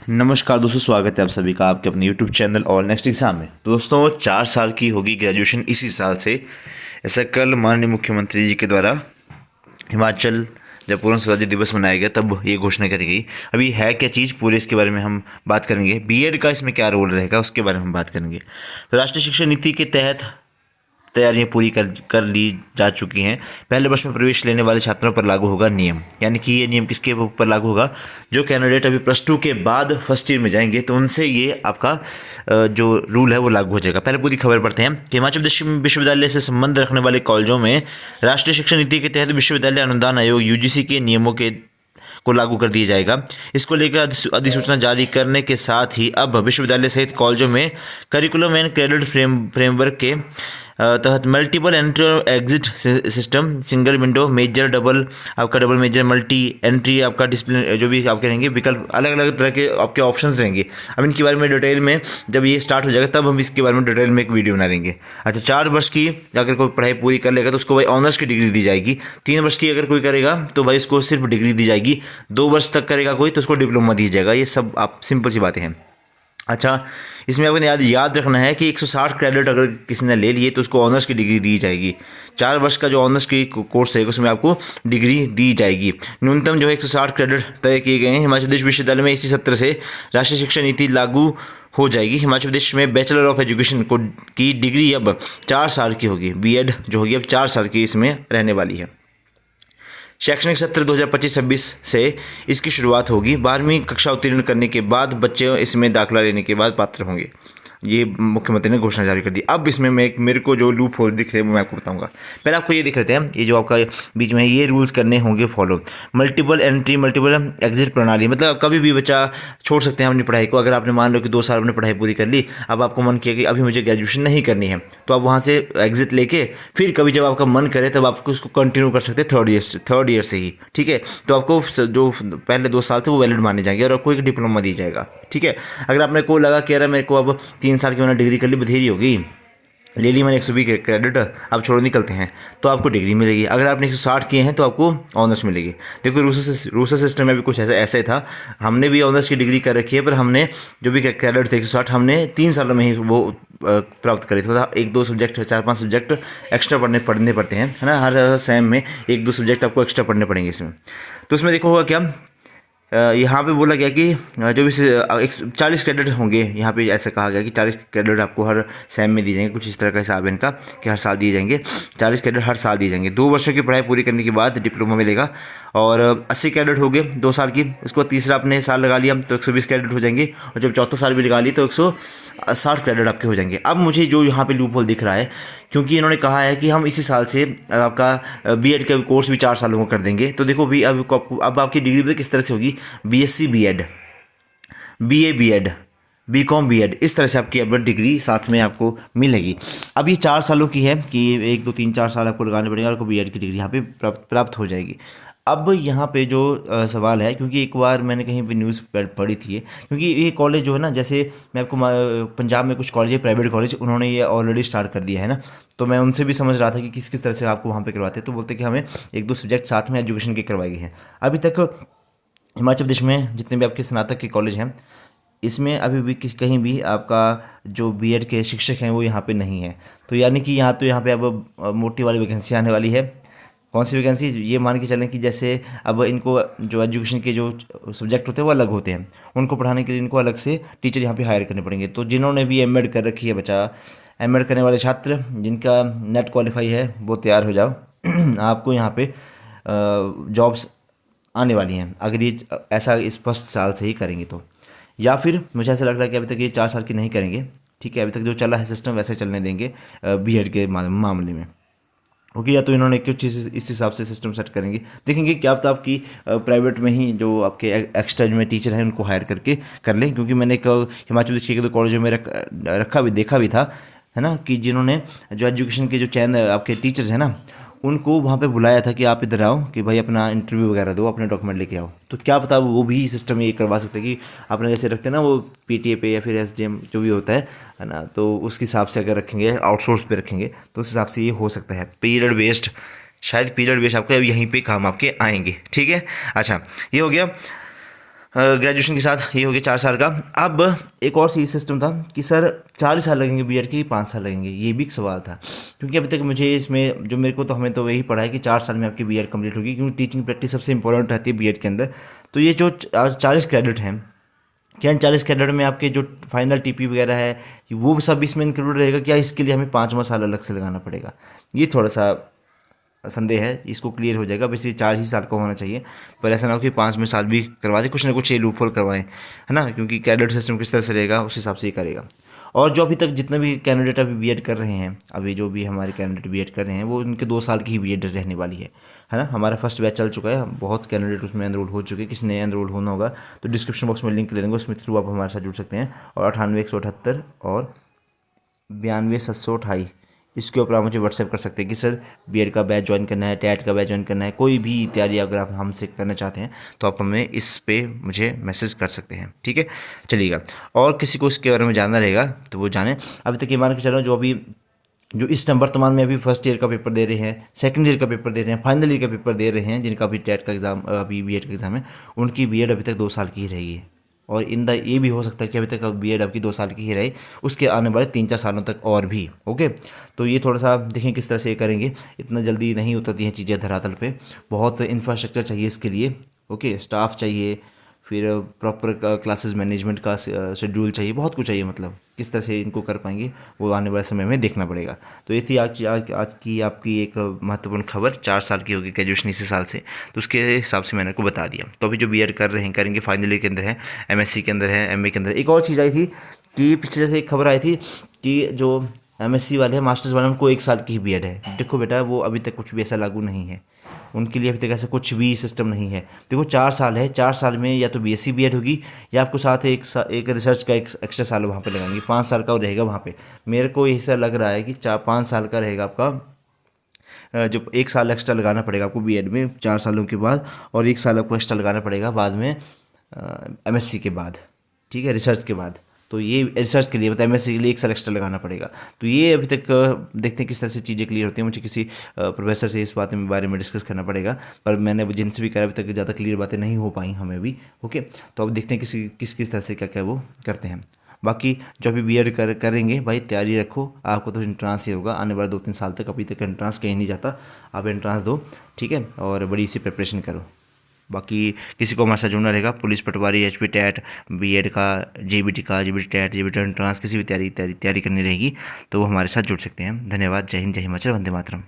नमस्कार दोस्तों, स्वागत है आप सभी का आपके अपने यूट्यूब चैनल और नेक्स्ट एग्ज़ाम में। तो दोस्तों 4 साल की होगी ग्रेजुएशन इसी साल से। ऐसा कल माननीय मुख्यमंत्री जी के द्वारा हिमाचल जब पूर्ण स्वराज्य दिवस मनाया गया तब ये घोषणा करी गई। अभी है क्या चीज़, पूरे इसके बारे में हम बात करेंगे। बीएड का इसमें क्या रोल रहेगा उसके बारे में हम बात करेंगे। तो राष्ट्रीय शिक्षा नीति के तहत तैयारियां पूरी कर ली जा चुकी हैं। पहले वर्ष में प्रवेश लेने वाले छात्रों पर लागू होगा नियम, यानी कि ये नियम किसके ऊपर लागू होगा? जो कैंडिडेट अभी +2 के बाद फर्स्ट ईयर में जाएंगे तो उनसे ये आपका जो रूल है वो लागू हो जाएगा। पहले पूरी खबर पढ़ते हैं कि हिमाचल प्रदेश विश्वविद्यालय से संबंध रखने वाले कॉलेजों में राष्ट्रीय शिक्षा नीति के तहत विश्वविद्यालय अनुदान आयोग यूजीसी के नियमों के को लागू कर दिया जाएगा। इसको लेकर अधिसूचना जारी करने के साथ ही अब विश्वविद्यालय सहित कॉलेजों में करिकुलम एंड क्रेडिट फ्रेमवर्क के तहत मल्टीपल एंट्री और exit system, single window, major, double major, multi entry, आपका डिसिप्लिन जो भी आपके रहेंगे विकल्प, अलग अलग तरह के आपके ऑप्शंस रहेंगे। अब इनके बारे में डिटेल में जब ये स्टार्ट हो जाएगा तब हम इसके बारे में डिटेल में एक वीडियो बना देंगे। अच्छा, 4 वर्ष की अगर कोई पढ़ाई पूरी कर लेगा तो उसको भाई ऑनर्स की डिग्री दी जाएगी। 3 वर्ष की अगर कोई करेगा तो भाई उसको सिर्फ डिग्री दी जाएगी। 2 वर्ष तक करेगा कोई तो उसको डिप्लोमा दी जाएगा। ये सब आप सिंपल सी बातें हैं। अच्छा, इसमें आपको याद रखना है कि 160 क्रेडिट अगर किसी ने ले लिए तो उसको ऑनर्स की डिग्री दी जाएगी। 4 वर्ष का जो ऑनर्स की कोर्स रहेगा उसमें आपको डिग्री दी जाएगी। न्यूनतम जो है 160 क्रेडिट तय किए गए हैं। हिमाचल प्रदेश विश्वविद्यालय में इसी सत्र से राष्ट्रीय शिक्षा नीति लागू हो जाएगी। हिमाचल प्रदेश में बैचलर ऑफ एजुकेशन को की डिग्री अब 4 साल की होगी। बीएड जो होगी अब 4 साल की इसमें रहने वाली है। शैक्षणिक सत्र 2025-26 से इसकी शुरुआत होगी। 12वीं कक्षा उत्तीर्ण करने के बाद बच्चे इसमें दाखिला लेने के बाद पात्र होंगे। ये मुख्यमंत्री ने घोषणा जारी कर दी। अब इसमें मेरे को जो लूप होल दिख रहे हैं वो मैं आपको बताऊंगा। पहले आपको ये दिख रहे हैं, ये जो आपका बीच में ये रूल्स करने होंगे follow. Multiple entry, multiple exit प्रणाली, मतलब कभी भी बच्चा छोड़ सकते हैं अपनी पढ़ाई को। अगर आपने मान लो कि 2 साल अपनी पढ़ाई पूरी कर ली, अब आपको मन किया कि अभी मुझे ग्रेजुएशन नहीं करनी है, तो आप वहाँ से एग्जिट लेके फिर कभी जब आपका मन करे तब आपको उसको कंटिन्यू कर सकते हैं थर्ड ईयर से ही। ठीक है, तो आपको जो पहले 2 साल थे वो वैलिड माने जाएंगे और आपको एक डिप्लोमा दी जाएगा। ठीक है, अगर आपने को लगा कि यार मेरे को अब 3 साल की मैंने डिग्री कर ली, बथेरी होगी, ले ली मैंने 120 क्रेडिट, अब छोड़ो निकलते हैं, तो आपको डिग्री मिलेगी। अगर आपने 160 किए हैं तो आपको ऑनर्स मिलेगी। देखो रूसर सिस्टम में भी कुछ ऐसा ही था। हमने भी ऑनर्स की डिग्री कर रखी है, पर हमने जो भी क्रेडिट थे 160 हमने 3 सालों में ही वो प्राप्त करे थे। मतलब 1-2 सब्जेक्ट, 4-5 सब्जेक्ट एक्स्ट्रा पढ़ने पड़ते हैं, है ना। हर सेम में 1-2 सब्जेक्ट आपको एक्स्ट्रा पढ़ने पड़ेंगे इसमें। तो उसमें देखो होगा क्या, यहाँ पे बोला गया कि जो भी 40 क्रेडिट होंगे। यहाँ पे ऐसा कहा गया कि 40 क्रेडिट आपको हर सेम में दिए जाएंगे। कुछ इस तरह का हिसाब है इनका कि हर साल दिए जाएंगे। 40 क्रेडिट हर साल दिए जाएंगे। 2 वर्षों की पढ़ाई पूरी करने के बाद डिप्लोमा मिलेगा और 80 क्रेडिट हो गए 2 साल की। उसके बाद तीसरा आपने साल लगा लिया तो 120 क्रेडिट हो जाएंगे, और जब चौथा साल भी लगा लिया तो 160 क्रेडिट आपके हो जाएंगे। अब मुझे जो यहाँ पे लूप होल दिख रहा है, क्योंकि इन्होंने कहा है कि हम इसी साल से आपका बीएड का कोर्स भी 4 सालों का कर देंगे। तो देखो भी अब आपकी डिग्री पता किस तरह से होगी, BSc BEd, BA BEd, BCom BEd, इस तरह से आपकी अब डिग्री साथ में आपको मिलेगी। अब ये 4 सालों की है कि 1, 2, 3, 4 साल आपको लगाने पड़ेंगे और आपको बीएड की डिग्री यहाँ पे प्राप्त हो जाएगी। अब यहाँ पे जो सवाल है, क्योंकि एक बार मैंने कहीं पे न्यूज़ पढ़ी थी, क्योंकि ये कॉलेज जो है ना, जैसे मैं आपको पंजाब में कुछ कॉलेज है प्राइवेट कॉलेज, उन्होंने ये ऑलरेडी स्टार्ट कर दिया है ना। तो मैं उनसे भी समझ रहा था कि किस किस तरह से आपको वहाँ पे करवाते हैं। तो बोलते कि हमें 1-2 सब्जेक्ट साथ में एजुकेशन के करवाए गए हैं। अभी तक हिमाचल प्रदेश में जितने भी आपके स्नातक के कॉलेज हैं, इसमें अभी भी कहीं भी आपका जो बीएड के शिक्षक हैं वो यहाँ पे नहीं है। तो यानी कि यहाँ पे अब मोटी वाली वैकेंसी आने वाली है। कौन सी वैकेंसी? ये मान के चलें कि जैसे अब इनको जो एजुकेशन के जो सब्जेक्ट होते हैं वो अलग होते हैं, उनको पढ़ाने के लिए इनको अलग से टीचर यहाँ पे हायर करने पड़ेंगे। तो जिन्होंने भी एमएड कर रखी है बच्चा, एमएड करने वाले छात्र जिनका नेट क्वालिफाई है वो तैयार हो जाओ आपको यहाँ पे जॉब्स आने वाली हैं, अगर ये ऐसा इस फर्स्ट साल से ही करेंगे तो। या फिर मुझे ऐसा लग रहा है कि अभी तक ये 4 साल की नहीं करेंगे। ठीक है, अभी तक जो चला है सिस्टम वैसे चलने देंगे बीएड के मामले में। ओके, या तो इन्होंने कुछ चीज़ इस हिसाब से सिस्टम सेट करेंगे। देखेंगे क्या पता आपकी प्राइवेट में ही जो आपके एक्स्ट्रा में टीचर हैं उनको हायर करके कर लें। क्योंकि मैंने एक हिमाचल प्रदेश के 1-2 कॉलेजों में देखा भी था, है ना, कि जिन्होंने जो एजुकेशन के जो चैन आपके टीचर्स हैं ना, उनको वहाँ पे बुलाया था कि आप इधर आओ कि भाई अपना इंटरव्यू वगैरह दो, अपने डॉक्यूमेंट लेके आओ। तो क्या पता वो भी सिस्टम ये करवा सकते हैं कि आपने जैसे रखते हैं ना वो पीटीए पे या फिर एसडीएम जो भी होता है ना, तो उसके हिसाब से अगर रखेंगे, आउटसोर्स पे रखेंगे तो उस हिसाब से ये हो सकता है। पीरियड बेस्ड, शायद पीरियड बेस्ड आपको यहीं पे काम आपके आएंगे। ठीक है, अच्छा ये हो गया। ग्रेजुएशन के साथ ये हो गया 4 साल का। अब एक और सी सिस्टम था कि सर 4 साल लगेंगे बीएड के, 5 साल लगेंगे, ये भी एक सवाल था। क्योंकि अभी तक मुझे इसमें जो मेरे को तो हमें तो वही पढ़ा है कि 4 साल में आपकी बीएड कंप्लीट होगी, क्योंकि टीचिंग प्रैक्टिस सबसे इंपॉर्टेंट रहती है बीएड के अंदर। तो ये जो 40 क्रेडिट हैं, क्या इन 40 क्रेडिट में आपके जो फाइनल टीपी वगैरह है वो सब इसमें इंक्लूड रहेगा, क्या इसके लिए हमें 5वां साल अलग से लगाना पड़ेगा? ये थोड़ा सा संदेह है, इसको क्लियर हो जाएगा। वैसे 4 ही साल का होना चाहिए, पर ऐसा ना हो कि 5वें साल भी करवा दे, कुछ ना कुछ ये लूपहोल करवाएं, है ना, क्योंकि कैडेट सिस्टम किस तरह से रहेगा उस हिसाब से ही करेगा। और जो अभी तक जितने भी कैंडिडेट अभी बीएड कर रहे हैं, अभी जो भी हमारे कैंडिडेट बीएड कर रहे हैं, वो उनके 2 साल की ही बीएड रहने वाली है ना। हमारा फर्स्ट बैच चल चुका है, बहुत कैंडिडेट उसमें एनरोल हो चुके हैं। किसी ने एनरोल होना होगा तो डिस्क्रिप्शन बॉक्स में लिंक दे देंगे, उसमें थ्रू आप हमारे साथ जुड़ सकते हैं। और 98 178 और 92 728 इसके ऊपर आप मुझे व्हाट्सएप कर सकते हैं कि सर बीएड का बैच ज्वाइन करना है, टेट का बैच ज्वाइन करना है, कोई भी तैयारी अगर आप हमसे करना चाहते हैं तो आप हमें इस पे मुझे मैसेज कर सकते हैं, ठीक है। चलिएगा, और किसी को इसके बारे में जानना रहेगा तो वो जाने। अभी तक ये मान के चलो जो इस टाइम वर्तमान में अभी फर्स्ट ईयर का पेपर दे रहे हैं, सेकंड ईयर का पेपर दे रहे हैं, फाइनल ईयर का पेपर दे रहे हैं, जिनका अभी टेट का एग्ज़ाम, अभी बीएड का एग्ज़ाम है, उनकी बीएड अभी तक 2 साल की ही रहेगी। और ये भी हो सकता है कि अभी तक बीएड आपकी 2 साल की ही रहे, उसके आने वाले 3 4 सालों तक और भी। ओके, तो ये थोड़ा सा देखें किस तरह से ये करेंगे। इतना जल्दी नहीं उतरती हैं चीज़ें धरातल पे, बहुत इंफ्रास्ट्रक्चर चाहिए इसके लिए। ओके, स्टाफ चाहिए, फिर प्रॉपर क्लासेस मैनेजमेंट का शेड्यूल चाहिए, बहुत कुछ चाहिए। मतलब किस तरह से इनको कर पाएंगे वो आने वाले समय में देखना पड़ेगा। तो ये थी आज की आपकी एक महत्वपूर्ण खबर। 4 साल की होगी ग्रेजुएशन इसी साल से, तो उसके हिसाब से मैंने आपको बता दिया। तो अभी जो बीएड कर रहे हैं करेंगे, फाइनल ईयर के अंदर है, एमएससी के अंदर है, एमए के अंदर। एक और चीज़ आई थी कि पीछे जैसे एक खबर आई थी कि जो एमएससी वाले हैं, मास्टर्स वाले, उनको 1 साल की ही बीएड है। देखो बेटा, वो अभी तक कुछ भी ऐसा लागू नहीं है, उनके लिए अभी तक ऐसा कुछ भी सिस्टम नहीं है। देखो 4 साल है, 4 साल में या तो बीएससी बीएड होगी, या आपको साथ एक रिसर्च का एक एक्स्ट्रा साल वहाँ पे लगाएंगे, 5 साल का रहेगा वहाँ पे। मेरे को ऐसा लग रहा है कि 4 5 साल का रहेगा आपका, जो 1 साल एक्स्ट्रा लगाना पड़ेगा आपको बीएड में 4 सालों के बाद, और 1 साल आपको एक्स्ट्रा लगाना पड़ेगा बाद में एमएससी के बाद, ठीक है, रिसर्च के बाद। तो ये रिसर्च के लिए मतलब एमएससी के लिए 1 साल एक्स्ट्रा लगाना पड़ेगा। तो ये अभी तक देखते हैं किस तरह से चीज़ें क्लियर होती हैं। मुझे किसी प्रोफेसर से इस बारे में डिस्कस करना पड़ेगा, पर मैंने जिनसे भी करा अभी तक ज़्यादा क्लियर बातें नहीं हो पाई हमें भी। ओके, तो अब देखते हैं किस तरह से क्या क्या वो करते हैं। बाकी जो अभी बीएड करेंगे भाई, तैयारी रखो, आपको तो एंट्रांस ही होगा आने वाले 2 3 साल तक। अभी तक एंट्रांस कहीं नहीं जाता, आप एंट्रांस दो, ठीक है, और बड़ी सी प्रिपरेशन करो। बाकी किसी को हमारे साथ जुड़ना रहेगा, पुलिस पटवारी, एचपी टेट, बीएड का, जीबीटी टेट, जीबीटी एंट्रांस, किसी भी तैयारी करनी रहेगी तो वो हमारे साथ जुड़ सकते हैं। धन्यवाद। जय हिंद, जय हिमाचल, वंदे मातरम।